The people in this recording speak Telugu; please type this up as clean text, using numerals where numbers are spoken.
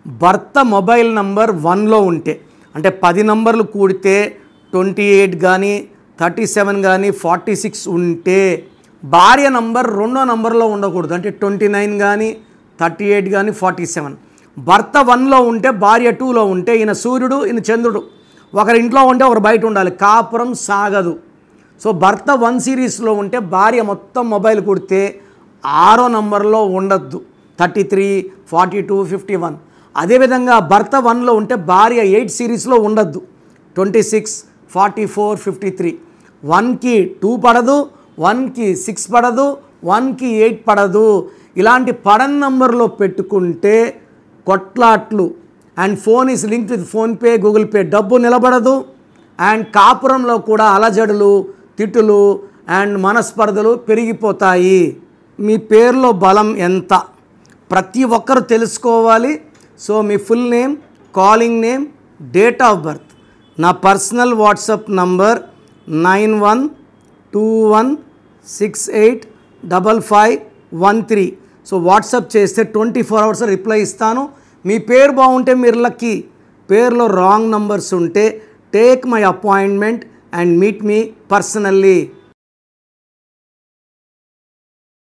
భర్త మొబైల్ నంబర్ 1లో ఉంటే, అంటే 10 నంబర్లు కూడితే 28 కానీ 37 కానీ 46 ఉంటే భార్య నంబర్ 2వ నంబర్లో ఉండకూడదు. అంటే 29 కానీ 38 కానీ 47. భర్త 1లో ఉంటే భార్య 2లో ఉంటే, ఈయన సూర్యుడు ఈయన చంద్రుడు, ఒకరి ఇంట్లో ఉంటే ఒకరు బయట ఉండాలి, కాపురం సాగదు. సో భర్త 1 సిరీస్లో ఉంటే భార్య మొత్తం మొబైల్ కొడితే 6వ నంబర్లో ఉండద్దు, 33, 42, 51. అదేవిధంగా భర్త 1లో ఉంటే భార్య 8 సిరీస్లో ఉండద్దు, 26, 44, 53. 1కి 2 పడదు, 1కి 6 పడదు, 1కి 8 పడదు. ఇలాంటి పడని నంబర్లో పెట్టుకుంటే కొట్లాట్లు, and phone is linked with PhonePe, Google Pay, డబ్బు నిలబడదు. అండ్ కాపురంలో కూడా అలజడులు, తిట్టులు అండ్ మనస్పర్ధలు పెరిగిపోతాయి. మీ పేరులో బలం ఎంత ప్రతి ఒక్కరు తెలుసుకోవాలి. సో మీ full name, calling name, date of birth. నా personal WhatsApp number 9121685513. So WhatsApp చేస్తే 24 అవర్స్ రిప్లై ఇస్తాను. మీ పేరు బాగుంటే మీరు లక్కీ. పేరులో రాంగ్ నంబర్స్ ఉంటే take my appointment and meet me personally.